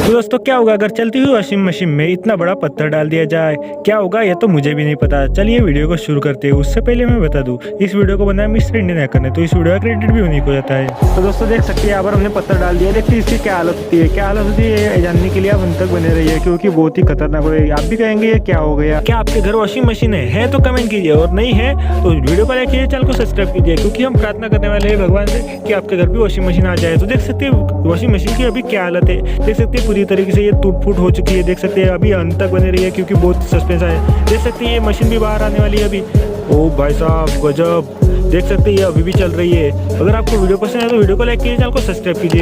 तो दोस्तों क्या होगा अगर चलती हुई वॉशिंग मशीन में इतना बड़ा पत्थर डाल दिया जाए, क्या होगा ये तो मुझे भी नहीं पता। चलिए वीडियो को शुरू करते हैं। उससे पहले मैं बता दूं, इस वीडियो को बनाया मिस्टर इंडियन हैकर ने, तो इस वीडियो का क्रेडिट भी उन्हीं को जाता है। तो दोस्तों देख सकते हैं यहाँ पर हमने पत्थर डाल दिया। देखते हैं इसकी क्या हालत होती है। क्या हालत होती है ये जानने के लिए आप अंत तक बने रहिए, क्योंकि बहुत ही खतरनाक हो गई। आप भी कहेंगे ये क्या हो गया। क्या आपके घर वॉशिंग मशीन है तो कमेंट कीजिए, और नहीं है तो वीडियो को लाइक कीजिए, चैनल को सब्सक्राइब कीजिए, क्योंकि हम प्रार्थना करने वाले हैं भगवान से कि आपके घर भी वॉशिंग मशीन आ जाए। तो देख सकते हैं वॉशिंग मशीन की अभी क्या हालत है। देख सकते हैं पूरी तरीके से ये टूट फूट हो चुकी है। देख सकते हैं अभी अंत तक बने रही है, क्योंकि बहुत सस्पेंस है। देख सकते हैं ये मशीन भी बाहर आने वाली है अभी। ओ भाई साहब गजब, देख सकते हैं ये अभी भी चल रही है। अगर आपको वीडियो पसंद है तो वीडियो को लाइक कीजिए, चैनल को सब्सक्राइब कीजिए।